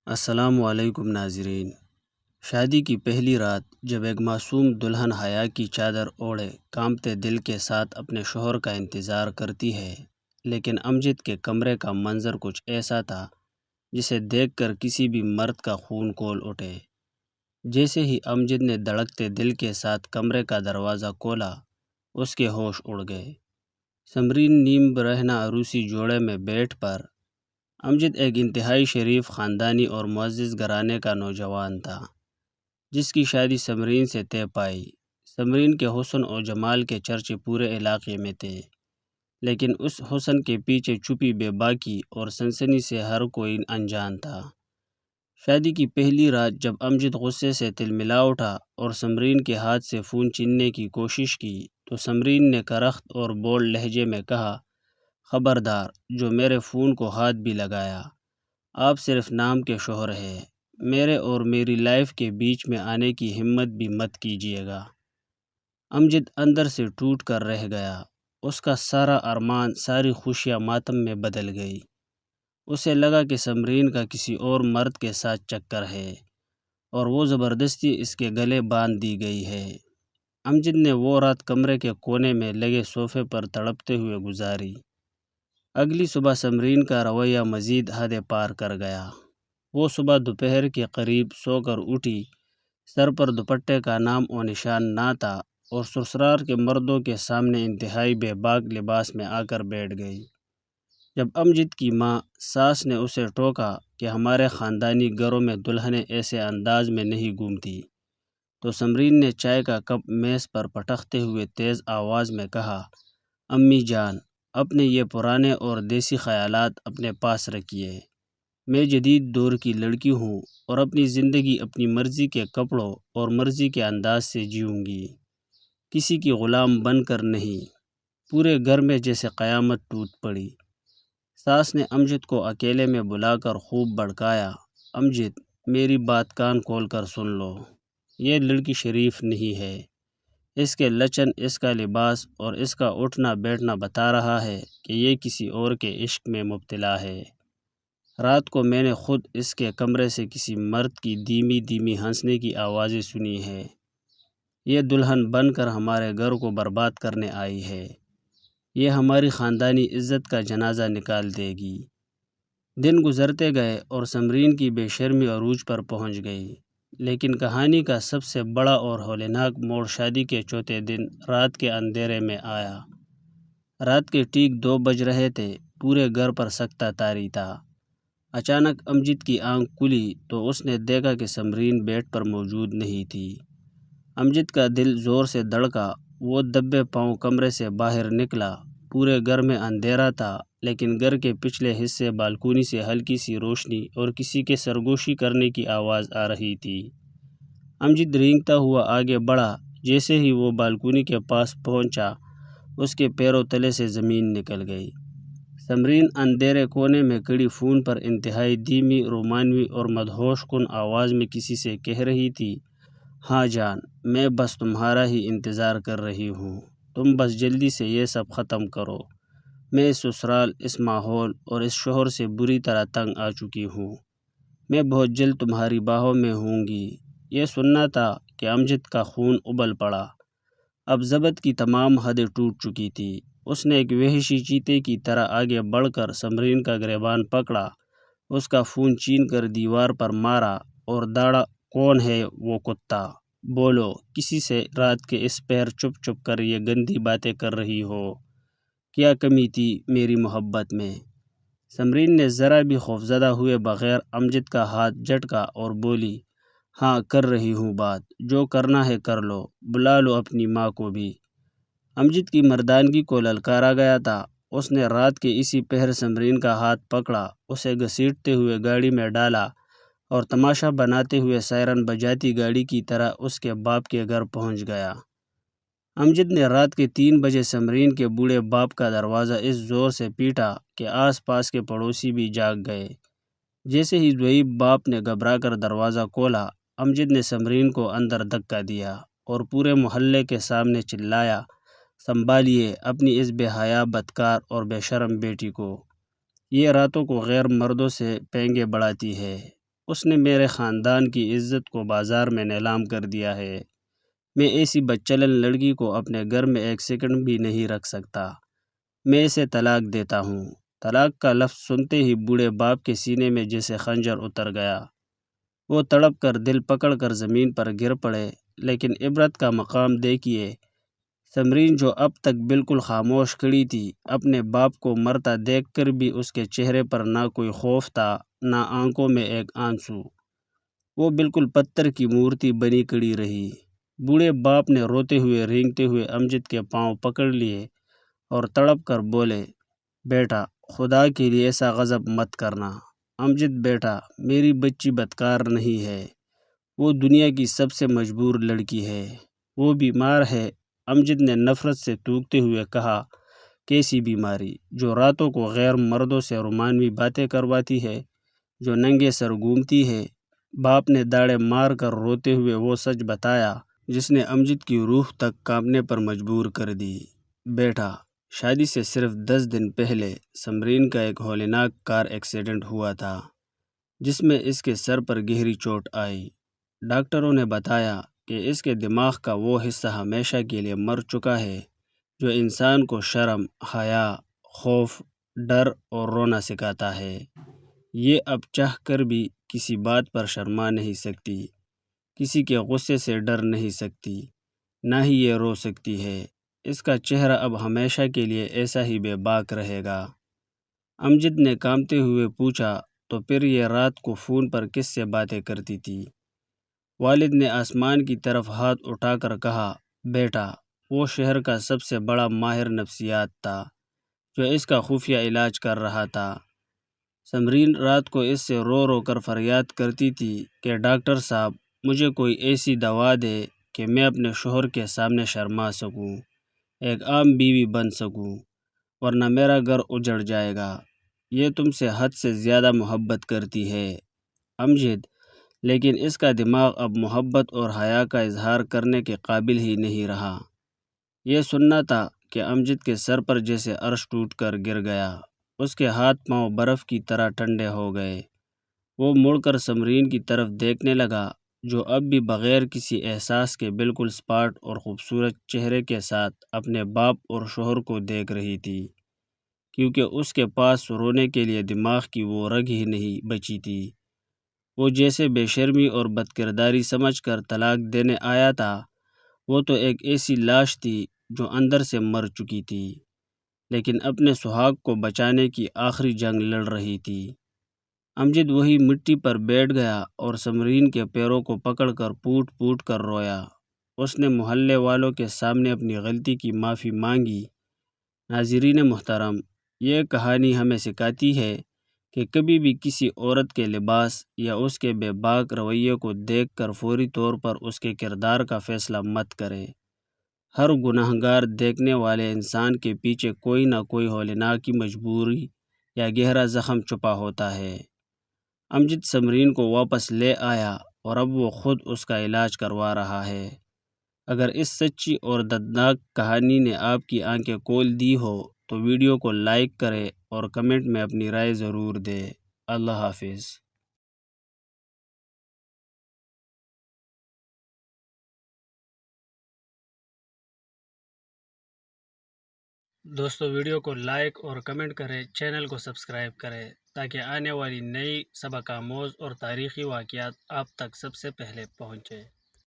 السلام علیکم ناظرین۔ شادی کی پہلی رات جب ایک معصوم دلہن حیا کی چادر اوڑھے کانپتے دل کے ساتھ اپنے شوہر کا انتظار کرتی ہے، لیکن امجد کے کمرے کا منظر کچھ ایسا تھا جسے دیکھ کر کسی بھی مرد کا خون کھول اٹھے۔ جیسے ہی امجد نے دھڑکتے دل کے ساتھ کمرے کا دروازہ کھولا، اس کے ہوش اڑ گئے۔ سمرین نیم برہنہ عروسی جوڑے میں بیٹھ پر امجد ایک انتہائی شریف خاندانی اور معزز گھرانے کا نوجوان تھا، جس کی شادی سمرین سے طے پائی۔ سمرین کے حسن و جمال کے چرچے پورے علاقے میں تھے، لیکن اس حسن کے پیچھے چھپی بے باکی اور سنسنی سے ہر کوئی انجان تھا۔ شادی کی پہلی رات جب امجد غصے سے تلملا اٹھا اور سمرین کے ہاتھ سے فون چھیننے کی کوشش کی تو سمرین نے کرخت اور بولڈ لہجے میں کہا، خبردار، جو میرے فون کو ہاتھ بھی لگایا، آپ صرف نام کے شوہر ہیں، میرے اور میری لائف کے بیچ میں آنے کی ہمت بھی مت کیجیے گا۔ امجد اندر سے ٹوٹ کر رہ گیا۔ اس کا سارا ارمان، ساری خوشیاں ماتم میں بدل گئی۔ اسے لگا کہ سمرین کا کسی اور مرد کے ساتھ چکر ہے اور وہ زبردستی اس کے گلے باندھ دی گئی ہے۔ امجد نے وہ رات کمرے کے کونے میں لگے صوفے پر تڑپتے ہوئے گزاری۔ اگلی صبح سمرین کا رویہ مزید حد پار کر گیا۔ وہ صبح دوپہر کے قریب سو کر اٹھی، سر پر دوپٹے کا نام و نشان نہ تھا اور سسرال کے مردوں کے سامنے انتہائی بے باک لباس میں آ کر بیٹھ گئی۔ جب امجد کی ماں ساس نے اسے ٹوکا کہ ہمارے خاندانی گھروں میں دلہنیں ایسے انداز میں نہیں گھومتی، تو سمرین نے چائے کا کپ میز پر پٹکتے ہوئے تیز آواز میں کہا، امی جان، اپنے یہ پرانے اور دیسی خیالات اپنے پاس رکھیے۔ میں جدید دور کی لڑکی ہوں اور اپنی زندگی اپنی مرضی کے کپڑوں اور مرضی کے انداز سے جیوں گی، کسی کی غلام بن کر نہیں۔ پورے گھر میں جیسے قیامت ٹوٹ پڑی۔ ساس نے امجد کو اکیلے میں بلا کر خوب بھڑکایا، امجد، میری بات کان کھول کر سن لو، یہ لڑکی شریف نہیں ہے۔ اس کے لچن، اس کا لباس اور اس کا اٹھنا بیٹھنا بتا رہا ہے کہ یہ کسی اور کے عشق میں مبتلا ہے۔ رات کو میں نے خود اس کے کمرے سے کسی مرد کی دھیمی دھیمی ہنسنے کی آوازیں سنی ہے۔ یہ دلہن بن کر ہمارے گھر کو برباد کرنے آئی ہے۔ یہ ہماری خاندانی عزت کا جنازہ نکال دے گی۔ دن گزرتے گئے اور سمرین کی بے شرمی عروج پر پہنچ گئی، لیکن کہانی کا سب سے بڑا اور ہولناک موڑ شادی کے چوتھے دن رات کے اندھیرے میں آیا۔ رات کے ٹھیک 2 بج رہے تھے، پورے گھر پر سکتہ طاری تھا۔ اچانک امجد کی آنکھ کھلی تو اس نے دیکھا کہ سمرین بیڈ پر موجود نہیں تھی۔ امجد کا دل زور سے دھڑکا۔ وہ دبے پاؤں کمرے سے باہر نکلا۔ پورے گھر میں اندھیرا تھا، لیکن گھر کے پچھلے حصے بالکونی سے ہلکی سی روشنی اور کسی کے سرگوشی کرنے کی آواز آ رہی تھی۔ امجد رینگتا ہوا آگے بڑھا۔ جیسے ہی وہ بالکونی کے پاس پہنچا، اس کے پیروں تلے سے زمین نکل گئی۔ سمرین اندھیرے کونے میں کھڑی فون پر انتہائی دھیمی، رومانوی اور مدہوش کن آواز میں کسی سے کہہ رہی تھی، ہاں جان، میں بس تمہارا ہی انتظار کر رہی ہوں، تم بس جلدی سے یہ سب ختم کرو۔ میں اس سسرال، اس ماحول اور اس شوہر سے بری طرح تنگ آ چکی ہوں۔ میں بہت جلد تمہاری باہوں میں ہوں گی۔ یہ سننا تھا کہ امجد کا خون ابل پڑا۔ اب ضبط کی تمام حدیں ٹوٹ چکی تھی۔ اس نے ایک وحشی چیتے کی طرح آگے بڑھ کر سمرین کا گریبان پکڑا، اس کا فون چھین کر دیوار پر مارا اور داڑا، کون ہے وہ کتا؟ بولو، کسی سے رات کے اس پہر چھپ چھپ کر یہ گندی باتیں کر رہی ہو؟ کیا کمی تھی میری محبت میں؟ سمرین نے ذرا بھی خوفزدہ ہوئے بغیر امجد کا ہاتھ جھٹکا اور بولی، ہاں کر رہی ہوں بات، جو کرنا ہے کر لو، بلا لو اپنی ماں کو بھی۔ امجد کی مردانگی کو للکارا گیا تھا۔ اس نے رات کے اسی پہر سمرین کا ہاتھ پکڑا، اسے گھسیٹتے ہوئے گاڑی میں ڈالا اور تماشا بناتے ہوئے سائرن بجاتی گاڑی کی طرح اس کے باپ کے گھر پہنچ گیا۔ امجد نے رات کے 3 بجے سمرین کے بوڑھے باپ کا دروازہ اس زور سے پیٹا کہ آس پاس کے پڑوسی بھی جاگ گئے۔ جیسے ہی ضعیف باپ نے گھبرا کر دروازہ کھولا، امجد نے سمرین کو اندر دھکا دیا اور پورے محلے کے سامنے چلایا، سنبھالیے اپنی اس بے حیا، بدکار اور بے شرم بیٹی کو، یہ راتوں کو غیر مردوں سے پینگے بڑھاتی ہے۔ اس نے میرے خاندان کی عزت کو بازار میں نیلام کر دیا ہے۔ میں ایسی بدچلن لڑکی کو اپنے گھر میں ایک سیکنڈ بھی نہیں رکھ سکتا۔ میں اسے طلاق دیتا ہوں۔ طلاق کا لفظ سنتے ہی بوڑھے باپ کے سینے میں جیسے خنجر اتر گیا۔ وہ تڑپ کر دل پکڑ کر زمین پر گر پڑے۔ لیکن عبرت کا مقام دیکھیے، سمرین جو اب تک بالکل خاموش کھڑی تھی، اپنے باپ کو مرتا دیکھ کر بھی اس کے چہرے پر نہ کوئی خوف تھا، نہ آنکھوں میں ایک آنسو۔ وہ بالکل پتھر کی مورتی بنی کھڑی رہی۔ بوڑھے باپ نے روتے ہوئے رینگتے ہوئے امجد کے پاؤں پکڑ لیے اور تڑپ کر بولے، بیٹا خدا کے لیے ایسا غضب مت کرنا۔ امجد بیٹا، میری بچی بدکار نہیں ہے، وہ دنیا کی سب سے مجبور لڑکی ہے، وہ بیمار ہے۔ امجد نے نفرت سے تھوکتے ہوئے کہا، کیسی بیماری؟ جو راتوں کو غیر مردوں سے رومانوی باتیں کرواتی ہے، جو ننگے سر گھومتی ہے۔ باپ نے داڑے مار کر روتے ہوئے وہ سچ بتایا جس نے امجد کی روح تک کانپنے پر مجبور کر دی۔ بیٹا، شادی سے صرف 10 دن پہلے سمرین کا ایک ہولناک کار ایکسیڈنٹ ہوا تھا جس میں اس کے سر پر گہری چوٹ آئی۔ ڈاکٹروں نے بتایا کہ اس کے دماغ کا وہ حصہ ہمیشہ کے لیے مر چکا ہے جو انسان کو شرم، حیا، خوف، ڈر اور رونا سکھاتا ہے۔ یہ اب چاہ کر بھی کسی بات پر شرما نہیں سکتی، کسی کے غصے سے ڈر نہیں سکتی، نہ ہی یہ رو سکتی ہے۔ اس کا چہرہ اب ہمیشہ کے لیے ایسا ہی بے باک رہے گا۔ امجد نے کانپتے ہوئے پوچھا، تو پھر یہ رات کو فون پر کس سے باتیں کرتی تھی؟ والد نے آسمان کی طرف ہاتھ اٹھا کر کہا، بیٹا وہ شہر کا سب سے بڑا ماہر نفسیات تھا جو اس کا خفیہ علاج کر رہا تھا۔ سمرین رات کو اس سے رو رو کر فریاد کرتی تھی کہ ڈاکٹر صاحب مجھے کوئی ایسی دوا دے کہ میں اپنے شوہر کے سامنے شرما سکوں، ایک عام بیوی بن سکوں، ورنہ میرا گھر اجڑ جائے گا۔ یہ تم سے حد سے زیادہ محبت کرتی ہے امجد، لیکن اس کا دماغ اب محبت اور حیا کا اظہار کرنے کے قابل ہی نہیں رہا۔ یہ سننا تھا کہ امجد کے سر پر جیسے عرش ٹوٹ کر گر گیا۔ اس کے ہاتھ پاؤں برف کی طرح ٹھنڈے ہو گئے۔ وہ مڑ کر سمرین کی طرف دیکھنے لگا جو اب بھی بغیر کسی احساس کے بالکل سپاٹ اور خوبصورت چہرے کے ساتھ اپنے باپ اور شوہر کو دیکھ رہی تھی، کیونکہ اس کے پاس رونے کے لیے دماغ کی وہ رگ ہی نہیں بچی تھی۔ وہ جیسے بے شرمی اور بدکرداری سمجھ کر طلاق دینے آیا تھا، وہ تو ایک ایسی لاش تھی جو اندر سے مر چکی تھی، لیکن اپنے سہاگ کو بچانے کی آخری جنگ لڑ رہی تھی۔ امجد وہی مٹی پر بیٹھ گیا اور سمرین کے پیروں کو پکڑ کر پوٹ پوٹ کر رویا۔ اس نے محلے والوں کے سامنے اپنی غلطی کی معافی مانگی۔ ناظرین محترم، یہ کہانی ہمیں سکھاتی ہے کہ کبھی بھی کسی عورت کے لباس یا اس کے بے باک رویے کو دیکھ کر فوری طور پر اس کے کردار کا فیصلہ مت کریں۔ ہر گنہگار دیکھنے والے انسان کے پیچھے کوئی نہ کوئی ہولناک مجبوری یا گہرا زخم چھپا ہوتا ہے۔ امجد سمرین کو واپس لے آیا اور اب وہ خود اس کا علاج کروا رہا ہے۔ اگر اس سچی اور دردناک کہانی نے آپ کی آنکھیں کھول دی ہو تو ویڈیو کو لائک کریں اور کمنٹ میں اپنی رائے ضرور دیں۔ اللہ حافظ۔ دوستو ویڈیو کو لائک اور کمنٹ کریں، چینل کو سبسکرائب کریں تاکہ آنے والی نئی سبق آموز اور تاریخی واقعات آپ تک سب سے پہلے پہنچے۔